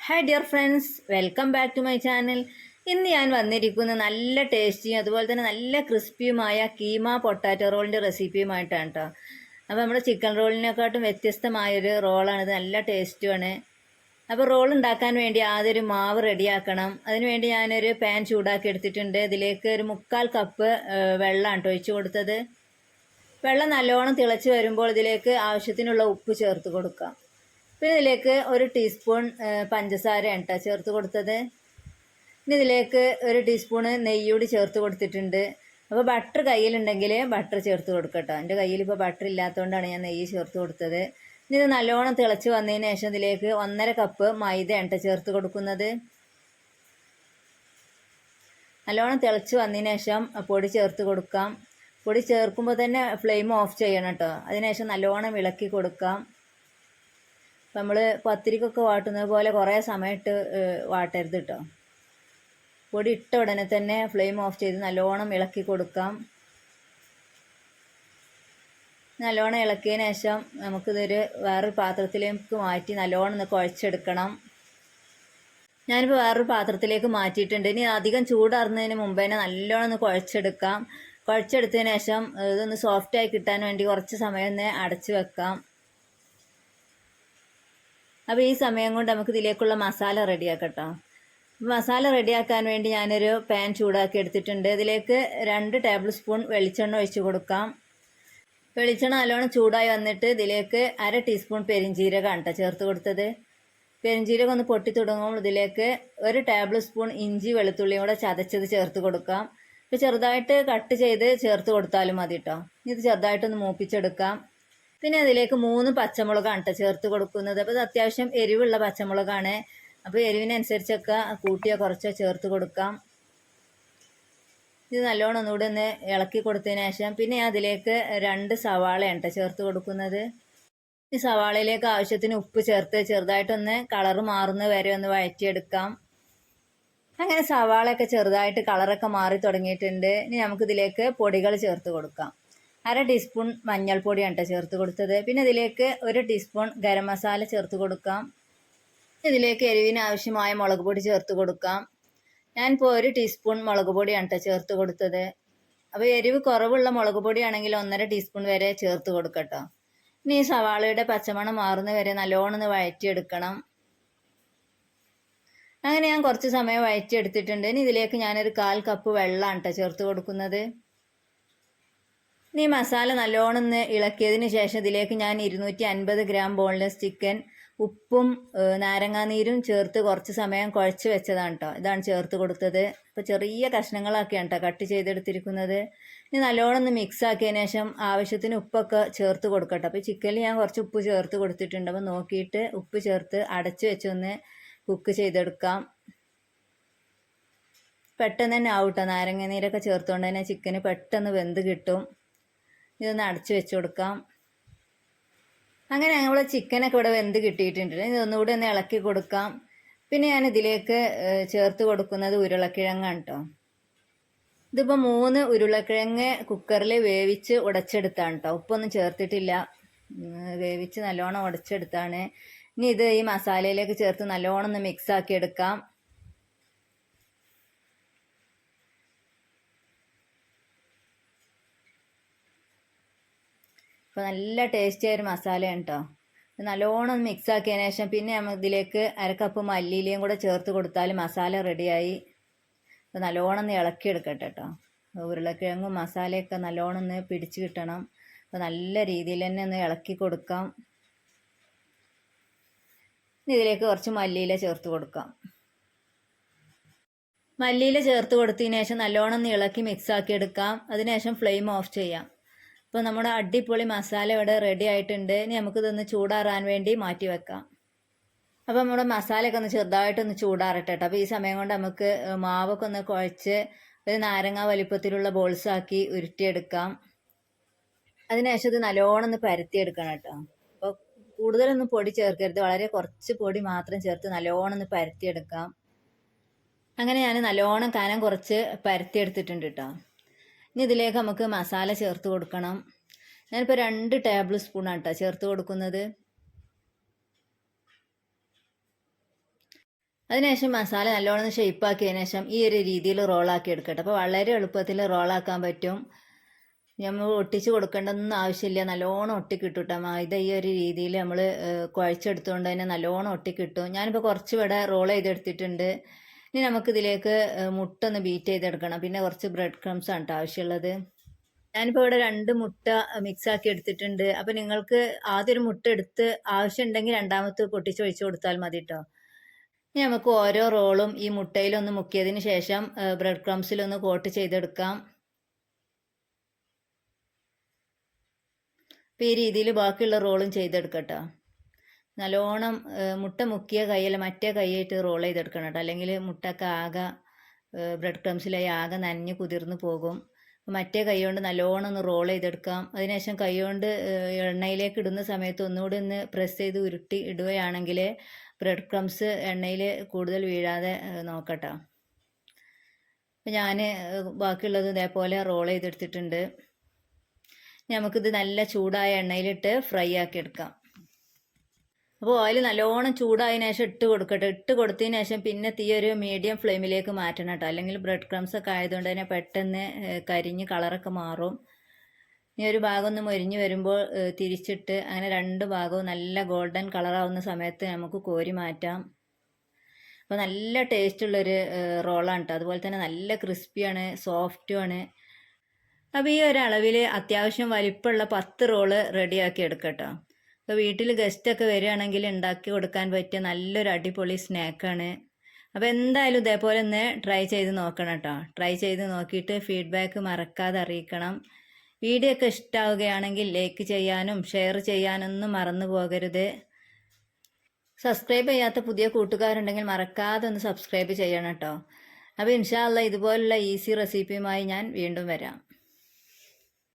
Hi dear friends, welcome back to my channel. ഇന്ന് ഞാൻ വന്നിരിക്കുന്ന നല്ല ടേസ്റ്റിയും അതുപോലെ തന്നെ നല്ല ക്രിസ്പിയുമായ കീമ പൊട്ടാറ്റോ റോളിൻ്റെ റെസിപ്പിയുമായിട്ടാണ് കേട്ടോ. അപ്പോൾ നമ്മുടെ ചിക്കൻ റോളിനെക്കാട്ടും വ്യത്യസ്തമായൊരു റോളാണിത്, നല്ല ടേസ്റ്റുമാണ്. അപ്പോൾ റോൾ ഉണ്ടാക്കാൻ വേണ്ടി ആദ്യം ഒരു മാവ് റെഡിയാക്കണം. അതിനുവേണ്ടി ഞാനൊരു പാൻ ചൂടാക്കി എടുത്തിട്ടുണ്ട്. ഇതിലേക്ക് ഒരു 1/4 കപ്പ് വെള്ളമാണ് കേട്ടോ ഒഴിച്ചു കൊടുത്തത്. വെള്ളം നല്ലോണം തിളച്ച് വരുമ്പോൾ ഇതിലേക്ക് ആവശ്യത്തിനുള്ള ഉപ്പ് ചേർത്ത് കൊടുക്കാം. പിന്നെ ഇതിലേക്ക് 1 ടീസ്പൂൺ പഞ്ചസാരയാണ് കേട്ടോ ചേർത്ത് കൊടുത്തത്. ഇനി ഇതിലേക്ക് 1 ടീസ്പൂണ് നെയ്യൂടി ചേർത്ത് കൊടുത്തിട്ടുണ്ട്. അപ്പോൾ ബട്ടർ കയ്യിലുണ്ടെങ്കിൽ ബട്ടർ ചേർത്ത് കൊടുക്കട്ടോ. എൻ്റെ കയ്യിൽ ഇപ്പോൾ ബട്ടർ ഇല്ലാത്തതുകൊണ്ടാണ് ഞാൻ നെയ്യ് ചേർത്ത് കൊടുത്തത്. ഇനി ഇത് നല്ലോണം തിളച്ച് വന്നതിന് ശേഷം ഇതിലേക്ക് 1/2 കപ്പ് മൈദയാണ് കേട്ടോ ചേർത്ത് കൊടുക്കുന്നത്. നല്ലോണം തിളച്ച് വന്നതിന് ശേഷം പൊടി ചേർത്ത് കൊടുക്കാം. പൊടി ചേർക്കുമ്പോൾ തന്നെ ഫ്ലെയിം ഓഫ് ചെയ്യണം കേട്ടോ. അതിനുശേഷം നല്ലോണം ഇളക്കി കൊടുക്കാം. നമ്മൾ പത്തിരിക്കൊക്കെ വാട്ടുന്നത് പോലെ കുറേ സമയത്ത് വാട്ടരുത് കേട്ടോ. പൊടി ഇട്ട ഉടനെ തന്നെ ഫ്ലെയിം ഓഫ് ചെയ്ത് നല്ലോണം ഇളക്കി കൊടുക്കാം. നല്ലോണം ഇളക്കിയതിന് ശേഷം നമുക്കിതൊരു വേറൊരു പാത്രത്തിലേക്ക് മാറ്റി നല്ലോണം ഒന്ന് കുഴച്ചെടുക്കണം. ഞാനിപ്പോൾ വേറൊരു പാത്രത്തിലേക്ക് മാറ്റിയിട്ടുണ്ട്. ഇനി അധികം ചൂടാറുന്നതിന് മുമ്പ് തന്നെ നല്ലോണം ഒന്ന് കുഴച്ചെടുക്കാം. കുഴച്ചെടുത്തതിന് ശേഷം ഇതൊന്ന് സോഫ്റ്റായി കിട്ടാൻ വേണ്ടി കുറച്ച് സമയം ഒന്ന് അടച്ചു വെക്കാം. അപ്പോൾ ഈ സമയം കൊണ്ട് നമുക്ക് ഇതിലേക്കുള്ള മസാല റെഡിയാക്കാം കേട്ടോ. മസാല റെഡിയാക്കാൻ വേണ്ടി ഞാനൊരു പാൻ ചൂടാക്കി എടുത്തിട്ടുണ്ട്. ഇതിലേക്ക് 2 ടേബിൾ സ്പൂൺ വെളിച്ചെണ്ണ ഒഴിച്ച് കൊടുക്കാം. വെളിച്ചെണ്ണ നല്ലോണം ചൂടായി വന്നിട്ട് ഇതിലേക്ക് 1/2 ടീസ്പൂൺ പെരിഞ്ജീരകമാണ് കേട്ടോ ചേർത്ത് കൊടുത്തത്. പെരിഞ്ജീരകം ഒന്ന് പൊട്ടി തുടങ്ങുമ്പോൾ ഇതിലേക്ക് 1 ടേബിൾ സ്പൂൺ ഇഞ്ചി വെളുത്തുള്ളിയും കൂടെ ചതച്ചത് ചേർത്ത് കൊടുക്കാം. ഇപ്പോൾ ചെറുതായിട്ട് കട്ട് ചെയ്ത് ചേർത്ത് കൊടുത്താലും മതി കേട്ടോ. ഇത് ചെറുതായിട്ടൊന്ന് മൂപ്പിച്ചെടുക്കാം. പിന്നെ അതിലേക്ക് 3 പച്ചമുളകാണ് കേട്ടോ ചേർത്ത് കൊടുക്കുന്നത്. അപ്പോൾ ഇത് അത്യാവശ്യം എരിവുള്ള പച്ചമുളകാണ്. അപ്പോൾ എരിവിനനുസരിച്ചൊക്കെ കൂട്ടിയോ കുറച്ചോ ചേർത്ത് കൊടുക്കാം. ഇത് നല്ലോണം ഒന്നുകൂടെ ഒന്ന് ഇളക്കി കൊടുത്തതിന് ശേഷം പിന്നെ അതിലേക്ക് 2 സവാളയാണ് കേട്ടോ ചേർത്ത് കൊടുക്കുന്നത്. ഈ സവാളയിലേക്ക് ആവശ്യത്തിന് ഉപ്പ് ചേർത്ത് ചെറുതായിട്ടൊന്ന് കളറ് മാറുന്ന വരെ ഒന്ന് വഴറ്റിയെടുക്കാം. അങ്ങനെ സവാളയൊക്കെ ചെറുതായിട്ട് കളറൊക്കെ മാറി തുടങ്ങിയിട്ടുണ്ട്. ഇനി നമുക്കിതിലേക്ക് പൊടികൾ ചേർത്ത് കൊടുക്കാം. 1/2 ടീസ്പൂൺ മഞ്ഞൾപ്പൊടിയാണ് കേട്ടോ ചേർത്ത് കൊടുത്തത്. പിന്നെ ഇതിലേക്ക് 1 ടീസ്പൂൺ ഗരം മസാല ചേർത്ത് കൊടുക്കാം. ഇതിലേക്ക് എരിവിന് ആവശ്യമായ മുളക് പൊടി ചേർത്ത് കൊടുക്കാം. ഞാനിപ്പോൾ 1 ടീസ്പൂൺ മുളക് പൊടിയാണ് കേട്ടോ ചേർത്ത് കൊടുത്തത്. അപ്പോൾ എരിവ് കുറവുള്ള മുളക് പൊടിയാണെങ്കിൽ 1/2 ടീസ്പൂൺ വരെ ചേർത്ത് കൊടുക്കട്ടോ. ഇനി ഈ സവാളയുടെ പച്ചമണം മാറുന്ന വരെ നല്ലോണം ഒന്ന് വഴറ്റിയെടുക്കണം. അങ്ങനെ ഞാൻ കുറച്ച് സമയം വഴറ്റിയെടുത്തിട്ടുണ്ട്. ഇനി ഇതിലേക്ക് ഞാനൊരു 1/4 കപ്പ് വെള്ളമാണ് കേട്ടോ ചേർത്ത് കൊടുക്കുന്നത്. ഇനി മസാല നല്ലോണം ഒന്ന് ഇളക്കിയതിന് ശേഷം ഇതിലേക്ക് ഞാൻ 250 ഗ്രാം ബോൺലെസ് ചിക്കൻ ഉപ്പും നാരങ്ങാനീരും ചേർത്ത് കുറച്ച് സമയം കുഴച്ച് വെച്ചതാണ് കേട്ടോ. ഇതാണ് ചേർത്ത് കൊടുത്തത്. അപ്പോൾ ചെറിയ കഷ്ണങ്ങളൊക്കെയാണ് കേട്ടോ കട്ട് ചെയ്തെടുത്തിരിക്കുന്നത്. ഇനി നല്ലോണം ഒന്ന് മിക്സ് ആക്കിയതിന് ശേഷം ആവശ്യത്തിന് ഉപ്പൊക്കെ ചേർത്ത് കൊടുക്കട്ടെ. അപ്പോൾ ചിക്കനിൽ ഞാൻ കുറച്ച് ഉപ്പ് ചേർത്ത് കൊടുത്തിട്ടുണ്ട്. അപ്പോൾ നോക്കിയിട്ട് ഉപ്പ് ചേർത്ത് അടച്ച് വെച്ചൊന്ന് കുക്ക് ചെയ്തെടുക്കാം. പെട്ടെന്ന് തന്നെ ആവും കേട്ടോ. നാരങ്ങാനീരൊക്കെ ചേർത്തുകൊണ്ട് തന്നെ ചിക്കന് പെട്ടെന്ന് വെന്ത് കിട്ടും. ഇതൊന്ന് അടച്ചു വെച്ച് കൊടുക്കാം. അങ്ങനെ നമ്മൾ ചിക്കനൊക്കെ ഇവിടെ വെന്ത് കിട്ടിയിട്ടുണ്ട്. ഇതൊന്നുകൂടി ഒന്ന് ഇളക്കി കൊടുക്കാം. പിന്നെ ഞാൻ ഇതിലേക്ക് ചേർത്ത് കൊടുക്കുന്നത് ഉരുളക്കിഴങ്ങാണ് കേട്ടോ. ഇതിപ്പോൾ 3 ഉരുളക്കിഴങ്ങ് കുക്കറിൽ വേവിച്ച് ഉടച്ചെടുത്താണ് കേട്ടോ. ഉപ്പൊന്നും ചേർത്തിട്ടില്ല, വേവിച്ച് നല്ലോണം ഉടച്ചെടുത്താണ്. ഇനി ഇത് ഈ മസാലയിലേക്ക് ചേർത്ത് നല്ലോണം ഒന്ന് മിക്സ് ആക്കി എടുക്കാം. അപ്പോൾ നല്ല ടേസ്റ്റിയായൊരു മസാലയാണ് കേട്ടോ. നല്ലോണം മിക്സ് ആക്കിയതിന് ശേഷം പിന്നെ നമ്മൾ ഇതിലേക്ക് 1/2 കപ്പ് മല്ലിയിലയും കൂടെ ചേർത്ത് കൊടുത്താൽ മസാല റെഡിയായി. അപ്പോൾ നല്ലോണം ഒന്ന് ഇളക്കിയെടുക്കട്ടെ കേട്ടോ. ഉരുളക്കിഴങ്ങും മസാലയൊക്കെ നല്ലോണം ഒന്ന് പിടിച്ച് കിട്ടണം. അപ്പോൾ നല്ല രീതിയിൽ തന്നെ ഒന്ന് ഇളക്കി കൊടുക്കാം. ഇതിലേക്ക് കുറച്ച് മല്ലിയില ചേർത്ത് കൊടുക്കാം. മല്ലിയില ചേർത്ത് കൊടുത്തതിന് ശേഷം നല്ലോണം ഒന്ന് ഇളക്കി മിക്സ് ആക്കി എടുക്കാം. അതിനുശേഷം ഫ്ലെയിം ഓഫ് ചെയ്യാം. അപ്പോൾ നമ്മുടെ അടിപൊളി മസാല ഇവിടെ റെഡി ആയിട്ടുണ്ട്. ഇനി നമുക്കിതൊന്ന് ചൂടാറാൻ വേണ്ടി മാറ്റി വെക്കാം. അപ്പോൾ നമ്മുടെ മസാലയൊക്കെ ഒന്ന് ചെറുതായിട്ടൊന്ന് ചൂടാറട്ടെ കേട്ടോ. അപ്പോൾ ഈ സമയം കൊണ്ട് നമുക്ക് മാവൊക്കെ ഒന്ന് കുഴച്ച് ഒരു നാരങ്ങ വലിപ്പത്തിലുള്ള ബോൾസാക്കി ഉരുട്ടിയെടുക്കാം. അതിനുശേഷം ഇത് നല്ലോണം ഒന്ന് പരത്തിയെടുക്കണം കേട്ടോ. അപ്പോൾ കൂടുതലൊന്നും പൊടി ചേർക്കരുത്, വളരെ കുറച്ച് പൊടി മാത്രം ചേർത്ത് നല്ലോണം ഒന്ന് പരത്തിയെടുക്കാം. അങ്ങനെ ഞാൻ നല്ലോണം കനം കുറച്ച് പരത്തിയെടുത്തിട്ടുണ്ട് കേട്ടോ. ഇനി ഇതിലേക്ക് നമുക്ക് മസാല ചേർത്ത് കൊടുക്കണം. ഞാനിപ്പോൾ 2 ടേബിൾ സ്പൂണാണ് കേട്ടോ ചേർത്ത് കൊടുക്കുന്നത്. അതിനുശേഷം മസാല നല്ലോണം ഷെയ്പ്പാക്കിയതിന് ശേഷം ഈ ഒരു രീതിയിൽ റോളാക്കി എടുക്കട്ടെ. അപ്പോൾ വളരെ എളുപ്പത്തിൽ റോളാക്കാൻ പറ്റും. നമ്മൾ ഒട്ടിച്ച് കൊടുക്കേണ്ടതൊന്നും ആവശ്യമില്ല. നല്ലോണം ഒട്ടിക്കിട്ടും മൈദ ഈ ഒരു രീതിയിൽ നമ്മൾ കുഴച്ചെടുത്തുകൊണ്ട് തന്നെ നല്ലോണം ഒട്ടിക്കിട്ടും. ഞാനിപ്പോൾ കുറച്ച് ഇവിടെ റോൾ ചെയ്തെടുത്തിട്ടുണ്ട്. ഇനി നമുക്കിതിലേക്ക് മുട്ട ഒന്ന് ബീറ്റ് ചെയ്തെടുക്കണം. പിന്നെ കുറച്ച് ബ്രെഡ് ക്രംസ് ആണ് ആവശ്യമുള്ളത്. ഞാനിപ്പോൾ ഇവിടെ 2 മുട്ട മിക്സാക്കി എടുത്തിട്ടുണ്ട്. അപ്പോൾ നിങ്ങൾക്ക് ആദ്യം ഒരു മുട്ട എടുത്ത് ആവശ്യമുണ്ടെങ്കിൽ രണ്ടാമത്തെ പൊട്ടിച്ച് ഒഴിച്ച് കൊടുത്താൽ മതി കേട്ടോ. ഇനി നമുക്ക് ഓരോ റോളും ഈ മുട്ടയിലൊന്ന് മുക്കിയതിന് ശേഷം ബ്രെഡ് ക്രംസിലൊന്ന് കോട്ട് ചെയ്തെടുക്കാം. അപ്പോൾ ഈ രീതിയിൽ ബാക്കിയുള്ള റോളും ചെയ്തെടുക്കട്ടോ. നല്ലോണം മുട്ട മുക്കിയ കൈയല്ല മറ്റേ കൈയായിട്ട് റോൾ ചെയ്തെടുക്കണം കേട്ടോ. അല്ലെങ്കിൽ മുട്ടൊക്കെ ആകെ ബ്രെഡ് ക്രംസിലായി ആകെ നനഞ്ഞ് കുതിർന്ന് പോകും. മറ്റേ കൈ കൊണ്ട് നല്ലോണം ഒന്ന് റോൾ ചെയ്തെടുക്കാം. അതിനുശേഷം കൈ കൊണ്ട് എണ്ണയിലേക്ക് ഇടുന്ന സമയത്ത് ഒന്നുകൂടി ഒന്ന് പ്രസ് ചെയ്ത് ഉരുട്ടി ഇടുകയാണെങ്കിൽ ബ്രെഡ് ക്രംസ് എണ്ണയിൽ കൂടുതൽ വീഴാതെ നോക്കട്ടോ. അപ്പം ഞാൻ ബാക്കിയുള്ളത് ഇതേപോലെ റോൾ ചെയ്തെടുത്തിട്ടുണ്ട്. നമുക്കിത് നല്ല ചൂടായ എണ്ണയിലിട്ട് ഫ്രൈ ആക്കി എടുക്കാം. അപ്പോൾ ഓയിൽ നല്ലോണം ചൂടായതിനു ശേഷം ഇട്ട് കൊടുക്കട്ടെ. ഇട്ട് കൊടുത്തതിന് ശേഷം പിന്നെ തീ ഒരു മീഡിയം ഫ്ലെയിമിലേക്ക് മാറ്റണം കേട്ടോ. അല്ലെങ്കിൽ ബ്രെഡ് ക്രംസ് ഒക്കെ ആയതുകൊണ്ട് തന്നെ പെട്ടെന്ന് കരിഞ്ഞ് കളറൊക്കെ മാറും. ഇനി ഒരു ഭാഗം ഒന്ന് മൊരിഞ്ഞ് വരുമ്പോൾ തിരിച്ചിട്ട് അങ്ങനെ 2 ഭാഗവും നല്ല ഗോൾഡൻ കളറാവുന്ന സമയത്ത് നമുക്ക് കോരി മാറ്റാം. അപ്പോൾ നല്ല ടേസ്റ്റുള്ളൊരു റോളാണ് കേട്ടോ. അതുപോലെ തന്നെ നല്ല ക്രിസ്പിയാണ്, സോഫ്റ്റുമാണ്. അപ്പോൾ ഈ ഒരളവിൽ അത്യാവശ്യം വലിപ്പമുള്ള 10 റോള് റെഡിയാക്കി എടുക്കട്ടോ. അപ്പോൾ വീട്ടിൽ ഗസ്റ്റൊക്കെ വരികയാണെങ്കിൽ ഉണ്ടാക്കി കൊടുക്കാൻ പറ്റിയ നല്ലൊരു അടിപൊളി സ്നാക്കാണ്. അപ്പോൾ എന്തായാലും ഇതേപോലെ ഒന്ന് ട്രൈ ചെയ്ത് നോക്കണം കേട്ടോ. ട്രൈ ചെയ്ത് നോക്കിയിട്ട് ഫീഡ്ബാക്ക് മറക്കാതെ അറിയിക്കണം. വീഡിയോ ഒക്കെ ഇഷ്ടമാവുകയാണെങ്കിൽ ലൈക്ക് ചെയ്യാനും ഷെയർ ചെയ്യാനൊന്നും മറന്നു പോകരുത്. സബ്സ്ക്രൈബ് ചെയ്യാത്ത പുതിയ കൂട്ടുകാരുണ്ടെങ്കിൽ മറക്കാതെ ഒന്ന് സബ്സ്ക്രൈബ് ചെയ്യണം കേട്ടോ. അപ്പോൾ ഇൻഷാ അല്ലാഹ് ഇതുപോലുള്ള ഈസി റെസിപ്പിയുമായി ഞാൻ വീണ്ടും വരാം.